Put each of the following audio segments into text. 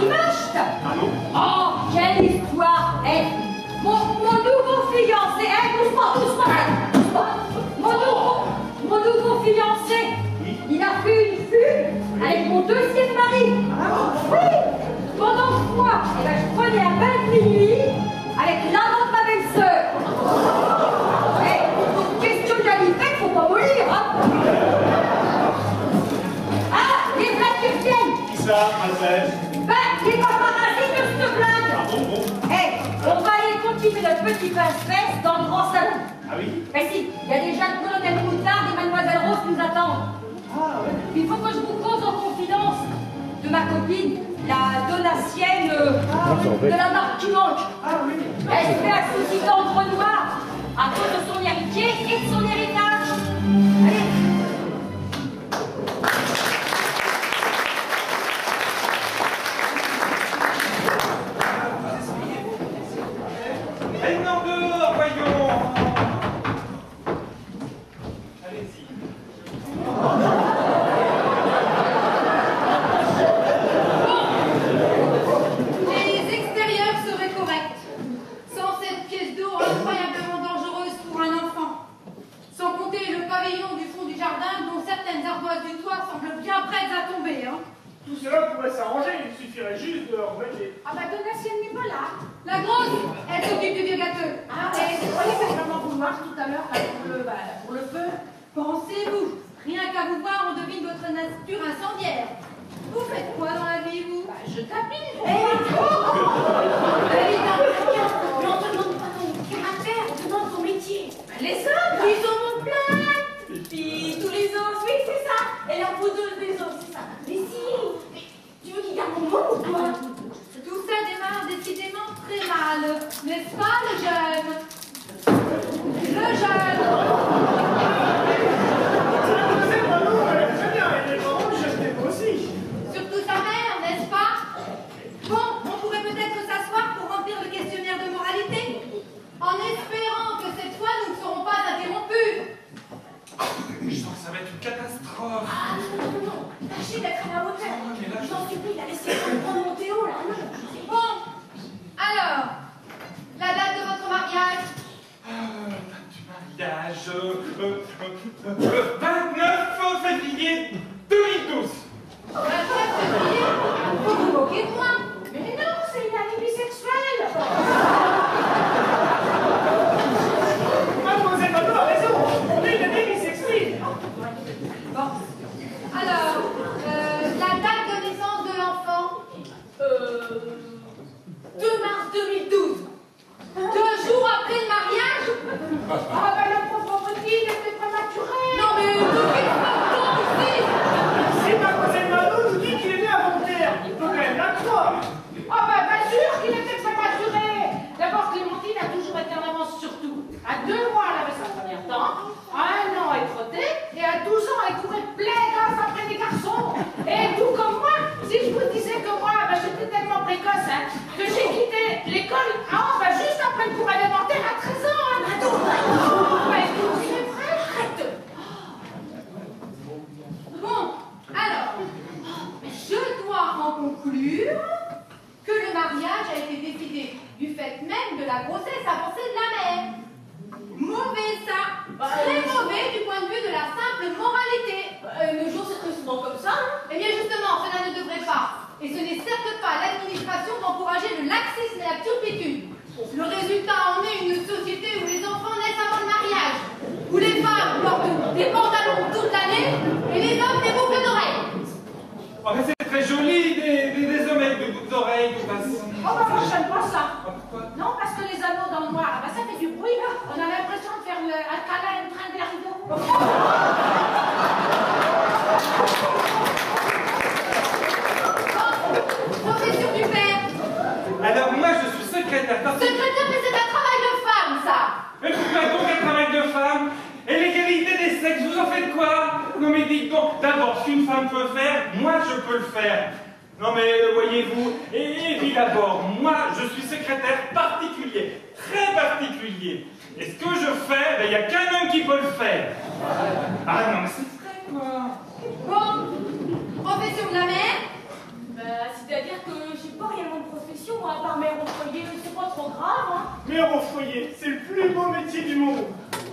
Marie-Vache. Ah non? Oh, quelle histoire! Mon nouveau fiancé, doucement. Mon nouveau fiancé, il a fait une fugue avec mon deuxième mari. Oui. Pendant ce mois, je prenais un bain de minuit avec l'amant de ma belle-sœur. Question d'anniversaire, faut pas mourir, hein. Ah, les blagues qui viennent. Qui ça, mademoiselle? Les paparazzi de cette blague. Ah bon? On va aller continuer notre petit passe-fesse dans le grand salon. Ah oui? Mais si, il y a déjà le colonel Moutard et Mademoiselle Rose qui nous attendent. Ah ouais? Il faut que je vous cause en confidence de ma copine, la Donatienne de la marque qui manque. Ah oui? Elle fait un souci d'encre noire à cause de son héritier et de son héritage. Allez. Maintenant dehors, voyons. Allez-y. Les extérieurs seraient corrects, sans cette pièce d'eau incroyablement dangereuse pour un enfant. Sans compter le pavillon du fond du jardin dont certaines ardoises du toit semblent bien prêtes à tomber. Hein. Tout cela pourrait s'arranger, il suffirait juste de remettre. Ah bah Donatienne n'est pas là. La grosse, elle s'occupe du vieux gâteux. Ah ouais, c'est vrai que maman vous marche tout à l'heure pour le feu. Pensez-vous, rien qu'à vous voir, on devine votre nature incendiaire. Vous faites quoi dans la vie, vous? Bah, je tapine. Mais on te demande pas ton caractère, on te demande ton métier. Les hommes, Ils sont mon plein. Puis tous les os, oui, c'est ça. Et la poudreuse des os, c'est ça. Mais si, mais tu veux qu'il garde mon nom ou quoi? Tout ça démarre décidément très mal, n'est-ce pas, le jeune? Le jeune. C'est pas nous, elle est très bien, et les parents, je t'aime aussi. Surtout sa mère, n'est-ce pas? Bon, on pourrait peut-être s'asseoir pour remplir le questionnaire de moralité, en espérant que cette fois nous ne serons pas interrompus. Je sens que ça va être une catastrophe. Ah non, tâchez d'être à la hauteur. Je t'en supplie, la laissez remonter haut là. Bon, alors, la date de votre mariage? Date du mariage. Le 29 février 2012. 29 février? Vous vous moquez de moi? mais non, c'est une amie bisexuelle. Mademoiselle Mado a raison, on est une amie bisexuelle. Bon, alors, la date de naissance de l'enfant? 2 mars 2012. 2 jours après le mariage? Ah bah le pauvre petit, il était prématuré. Non mais de quelle façon ici? Si Mademoiselle Mado nous dit qu'il est né avant-hier, il peut quand même la croire. Ah bah pas sûr qu'il était prématuré. D'abord Clémentine a toujours été en avance sur tout. À 2 mois, elle avait sa première dent. À 1 an, elle trottait. Et à 12 ans, elle courait plein d'as après des garçons. Et tout comme moi, si je vous disais que moi, bah, j'étais tellement précoce que j'ai quitté l'école juste après le cours élémentaire à 13 ans. Ouais, c'est vrai, arrête. Bon, alors, je dois en conclure que le mariage a été décidé du fait même de la grossesse avancée de la mère. Mauvais ça, très mauvais du point de vue de la simple moralité. Le jour, c'est très souvent comme ça. Eh bien justement, cela ne devrait pas. Et ce n'est certes pas à l'administration d'encourager le laxisme et la turpitude. Le résultat en est une société où les enfants naissent avant le mariage, où les femmes portent des pantalons toute l'année et les hommes des boucles d'oreilles. Oh, mais c'est très joli, des hommes avec des boucles d'oreilles, de façon. Oh bah moi, j'aime pas ça. Pourquoi? Non, parce que les anneaux dans le noir, bah, ça fait du bruit. On a l'impression de faire un câlin, un train des rideaux. Profession du père. Alors moi je suis secrétaire. Secrétaire, mais c'est un travail de femme, ça. Mais pourquoi donc un travail de femme? Et l'égalité des sexes, vous en faites quoi? Non mais dites donc, d'abord, ce qu'une femme peut faire, moi je peux le faire. Non mais voyez-vous, et puis d'abord, moi je suis secrétaire particulier, très particulier. Et ce que je fais, il n'y a qu'un homme qui peut le faire. Ah non mais c'est vrai quoi. Bon, profession de la mère. C'est-à-dire que j'ai par mère au foyer, c'est pas trop grave, hein. Mère au foyer, c'est le plus beau métier du monde.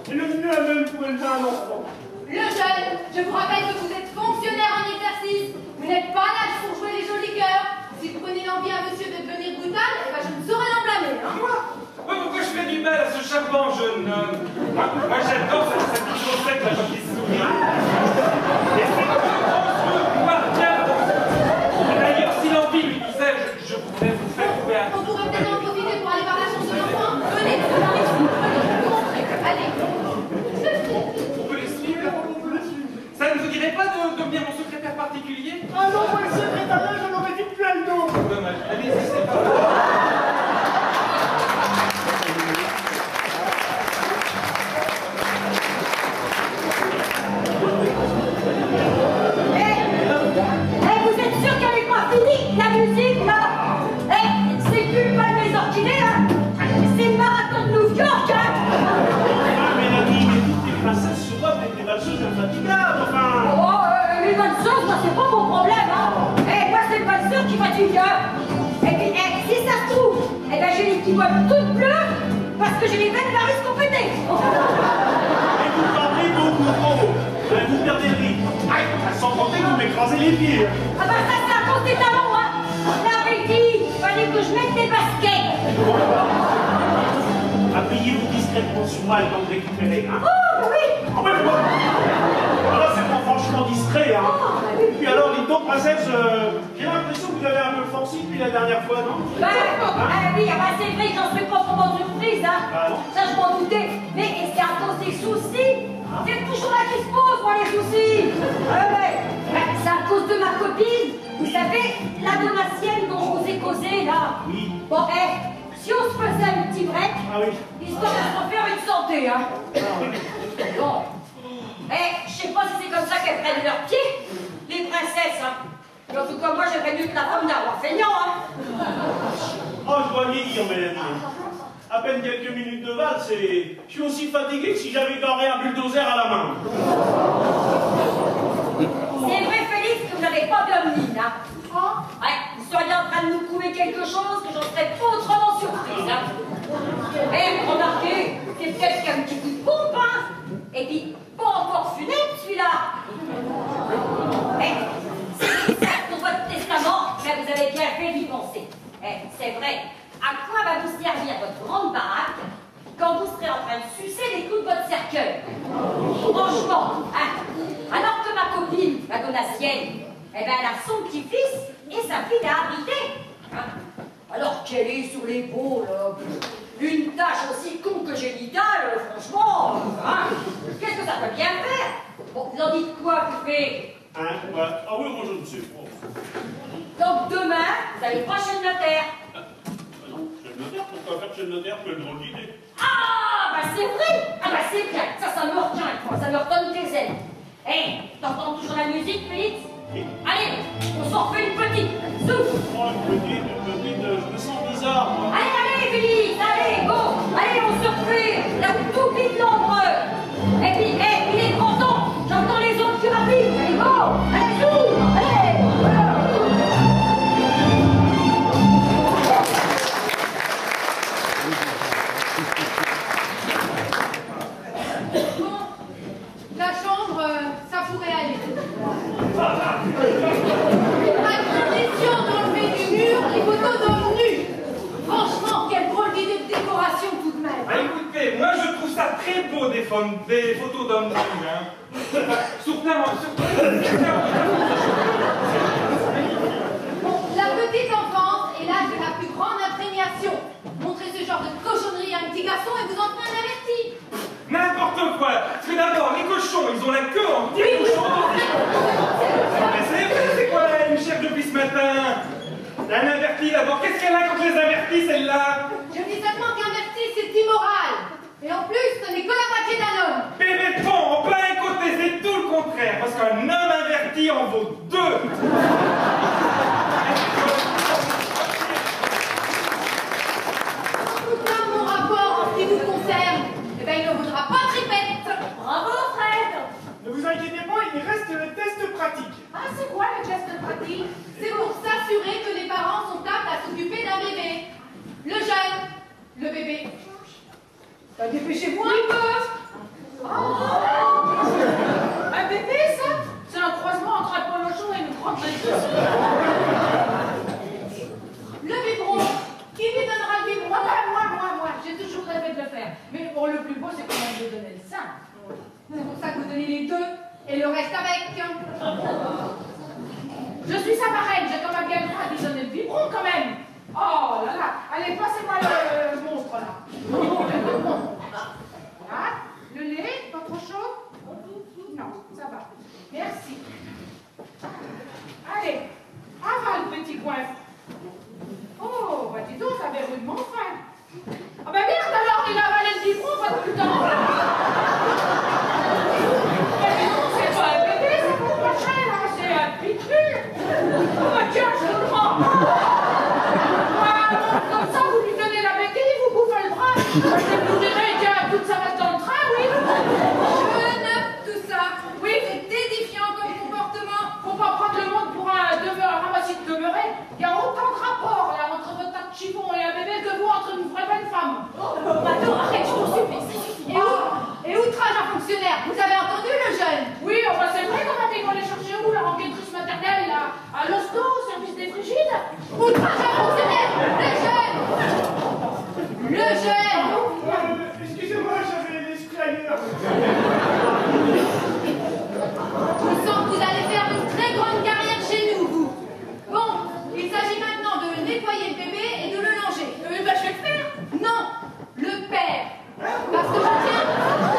Et le mieux à même pour élever un enfant. Le jeune, je vous rappelle que vous êtes fonctionnaire en exercice. Vous n'êtes pas là pour jouer les jolis cœurs. Si vous prenez l'envie à monsieur de devenir brutal, eh ben je ne saurais l'en blâmer. Hein. Pourquoi je fais du mal à ce charmant jeune homme? Moi j'adore cette petite chaussette là quand il sourit. Et c'est moi, bien. D'ailleurs, si l'envie lui disait, je voudrais vous faire couper. On pourrait peut-être en profiter pour aller voir la chanson d'enfant. Venez, vous arrivez, vous montrez. Allez. On peut les suivre? Ça ne vous dirait pas de devenir mon secrétaire particulier? Ah non, moi le secrétariat, j'en aurais dit plein le dos. Dommage. Allez-y, c'est pas grave. Vous êtes sûr qu'elle n'est pas finie, la musique, là? C'est plus pas les orchidées, hein? C'est le marathon de New York, hein? Ah, Mélanie, mais toutes les princesses se voient avec des valseuses infatigables, enfin. Oh, les valseuses, moi, c'est pas mon problème, hein? Moi, c'est le valseur qui fatigue, hein? Et puis, si ça se trouve, j'ai les petits doigts toutes bleues parce que j'ai les veines varices compétées. Et vous parlez beaucoup trop. Vous perdez le rythme. Sans compter que vous m'écrasez les pieds. Ah bah ça, c'est à cause des talons, hein? L'avait dit, fallait que je mette des baskets. Appuyez-vous discrètement sur moi le temps de récupérer, hein? Oh, oui! Ah ouais, alors c'est pas franchement discret, hein? Puis alors, dites donc, princesse, j'ai l'impression que vous avez un peu forci depuis la dernière fois, non? Oui, c'est vrai que j'en suis proprement surprise, hein? Ah non? Ça, je m'en doutais. Mais c'est à cause des soucis. C'est toujours là qui se posent, moi, les soucis. C'est à cause de ma copine. Vous savez, la donatienne dont je vous ai causé, là. Oui. Bon, si on se faisait un petit break, Ah oui. histoire de se refaire une santé, hein. Bon. Je sais pas si c'est comme ça qu'elles prennent leurs pieds, les princesses, hein. Mais en tout cas, moi, j'aimerais mieux que la femme d'un roi feignant, hein. Oh, je vois vieillir, Mélanie. À peine quelques minutes de valse et je suis aussi fatigué que si j'avais garé un bulldozer à la main. C'est vrai, Félix, que vous n'avez pas d'homme hein. Vous seriez en train de nous prouver quelque chose que j'en serais autrement surprise, hein. Remarquez, c'est peut-être qu'un petit coup de pompe, hein. Et puis, pas encore funèbre, celui-là. C'est ça pour votre testament, mais vous avez bien fait d'y penser. C'est vrai. À quoi va vous servir votre grande baraque quand vous serez en train de sucer les clous de votre cercueil? Franchement, hein, alors que ma copine, la donatienne, elle a son petit-fils et sa fille à abriter. Hein, alors qu'elle est sur l'épaule, une tâche aussi con que génitale, franchement, hein, qu'est-ce que ça peut bien faire? Bon, vous en dites quoi, poupée? Hein? Ouais. Ah oui, moi je ne sais pas. Donc demain, vous allez pas chez le notaire. Chez le notaire, pourquoi faire chez le notaire? Quelle drôle d'idée. Ah, bah c'est vrai! Ah, bah c'est bien! Ça me retient, quoi. Ça me redonne tes ailes. T'entends toujours la musique, Félix? Oui. Allez, on s'en refait une petite. Souffle! Oh, une petite, je me sens bizarre, moi. Allez, Félix! Allez, go! Allez, on se refait! Là où tout vite l'ombre! Et puis, il est grand temps! J'entends les autres plus rapides! Allez, go! Allez, souffle! Allez! Voilà. La chambre, ça pourrait aller. À condition d'enlever du mur les photos d'hommes nus. Franchement, quelle drôle d'idée de décoration tout de même. Écoutez, moi je trouve ça très beau des photos d'hommes nus, hein. Surtout. Bon, la petite enfance est l'âge de la plus grande imprégnation. Montrez ce genre de cochonnerie à un petit garçon et vous en ferez un averti. N'importe quoi. Parce que d'abord, les cochons, ils ont la queue en petit cochon. Mais c'est quoi une chef depuis ce matin? Un averti d'abord. Qu'est-ce qu'elle a contre les avertis, celle-là? Je dis seulement qu'un averti, c'est immoral. Et en plus, ce n'est que la moitié d'un homme. Bébé de pont, en plein côté, c'est tout le contraire. Parce qu'un homme averti en vaut deux. En tout cas, mon rapport en ce qui vous concerne, il ne vaudra pas tripette. Bravo, Fred! Ne vous inquiétez pas, il reste le test pratique. Ah, c'est quoi le geste pratique? C'est pour s'assurer que les parents sont aptes à s'occuper d'un bébé. bébé. Bah, dépêchez-vous un peu. Un bébé, ça? C'est un croisement entre un polochon et une grande maîtresse. Le biberon. Qui lui donnera le biberon? Moi. J'ai toujours rêvé de le faire. Mais bon, le plus beau, c'est quand même de donner le sein. C'est pour ça que vous donnez les deux et le reste avec. Je suis sa marraine, j'ai quand même bien le droit de lui donner le biberon quand même. Oh là là, allez, passez-moi le monstre là. Voilà, le lait, pas trop chaud? Non, ça va. Merci. Allez, avale, petit coin. Oh, bah dis donc, ça avait rudement faim. Ah bah merde alors, il a avalé le biberon, pas tout le temps. Mais non, c'est pas un bébé, ça vaut pas cher, hein, c'est un pitbull. Oh bah tiens, je le prends. Comme ça, vous lui donnez la béquille, vous bouffez le bras. Vous direz qu'il y a toute sa race dans le train, oui. Je note tout ça. Oui. C'est édifiant comme comportement. Faut pas prendre le monde pour un ramassis de demeuré. Il y a autant de rapports là entre votre tas de chiffons et un bébé que vous entre une vraie bonne femme. Attends, arrête, je t'en supplie. Et outrage à fonctionnaire. Vous avez entendu le jeune? Oui, enfin c'est vrai qu'on a dit qu'on allait chercher où la enquêtrice maternelle à l'hosto, au service des frigides. Outrage à fonctionnaire. Le jeune. Excusez-moi, j'avais l'esprit ailleurs. Je sens que vous allez faire une très grande carrière chez nous, vous. Bon, il s'agit maintenant de nettoyer le bébé et de le langer. Bah je vais le faire. Non, le père. Parce que je tiens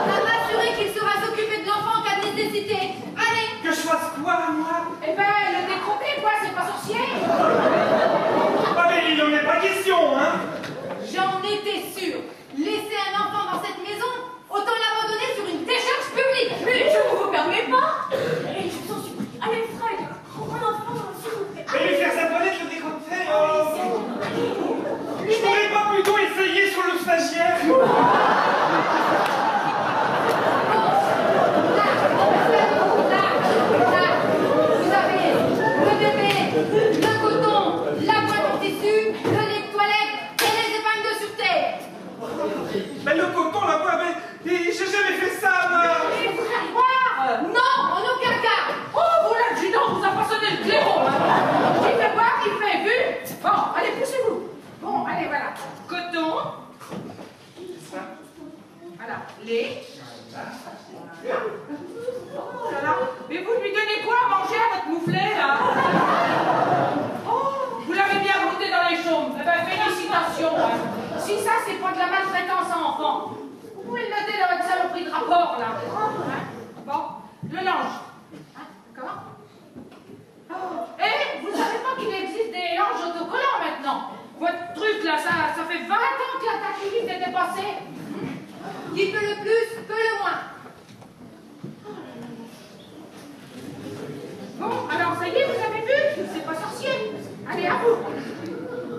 à m'assurer qu'il saura s'occuper de l'enfant en cas de nécessité. Allez. Que je fasse quoi, moi? Eh ben, le décroquer quoi, c'est pas sorcier. Ah, mais il n'en est pas question, hein? J'en étais sûre. Laisser un enfant dans cette maison, autant l'abandonner sur une décharge publique. Mais je ne vous permets pas. Et je vous en supplie. Allez, Fred, prends mon enfant, s'il vous plaît. Mais lui faire sa toilette, le décroquer, oh! Je pourrais pas plutôt essayer sur le stagiaire? Vous avez le bébé, le coton, la boîte en tissu, le lait de toilette et les épingles de sûreté. Mais le coton, la quoi, mais j'ai jamais fait ça, moi! Et vous faites boire. Non, en aucun cas. Oh, vous l'adjudant, vous a pas sonné le clairon. Qui fait boire, qui fait vu. Bon, allez, poussez-vous. Bon, allez, voilà. Coton. Voilà, lait. Oh là là. Mais vous lui donnez quoi à manger à votre mouflet, là? Oh, vous l'avez bien goûté dans les chaumes. Eh ben, félicitations. Hein. Si ça, c'est pas de la maltraitance à enfant, vous pouvez le noter dans votre saloperie de rapport, là. Hein? Bon, le linge. Hein, d'accord? Oh. Et vous savez pas qu'il existe des linges autocollants maintenant? Votre truc, là, ça fait 20 ans que la tachylique est dépassée. Qui peut le plus, peut le moins. Bon, alors ça y est, vous avez vu? C'est pas sorcier. Allez, à vous.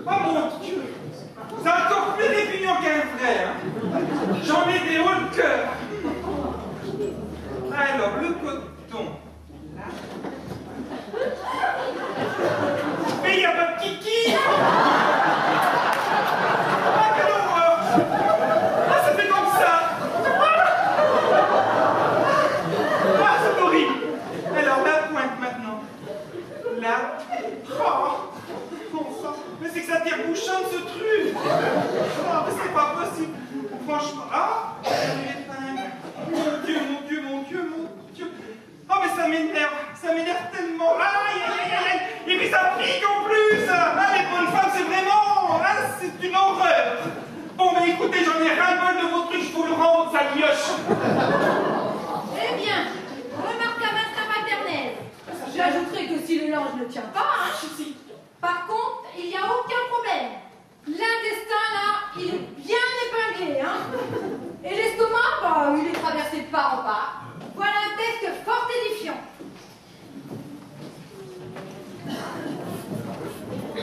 Oh mon Dieu! C'est encore plus répugnant qu'un frère! J'en ai des hauts de cœur! Alors, le coton. Là. Mais il n'y a pas de kiki! Ah, quelle horreur! Ah, ça fait comme ça! Ah, c'est horrible! Alors, la pointe maintenant. Là. Oh! Bon sang, mais c'est que ça tire bouchonne ce truc! Oh, mais c'est pas possible! Franchement. Ah! Mon Dieu, mon Dieu, mon Dieu, mon Dieu! Oh, mais ça m'énerve tellement! Aïe, aïe, aïe, aïe! Et puis ça pique en plus! Ah, mais pour une femme, c'est vraiment. Ah, c'est une horreur! Bon, mais écoutez, j'en ai ras-le-bol de vos trucs, je vous le rends, votre salioche! Eh bien, remarquable instinct maternel. J'ajouterai que si le linge ne tient pas, hein, par contre, il n'y a aucun problème. L'intestin, là, il est bien épinglé, hein. Et l'estomac, bah, il est traversé de part en part. Voilà un test fort édifiant.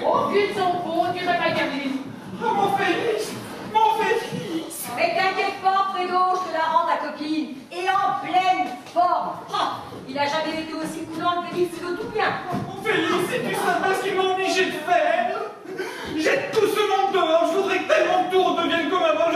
Oh, qu'ils sont beaux, tu vas pas garder. Oh, mon Félix! Mon Félix! Mais t'inquiète pas, Fredo, je te la rends ta copine. Et en pleine forme. Ah, il a jamais été aussi coulant, le Félix, de tout bien. Mon Félix, c'est tu savais ce qu'il m'a obligé de faire? Jette tout ce monde dehors, je voudrais que tellement que tout redevienne comme avant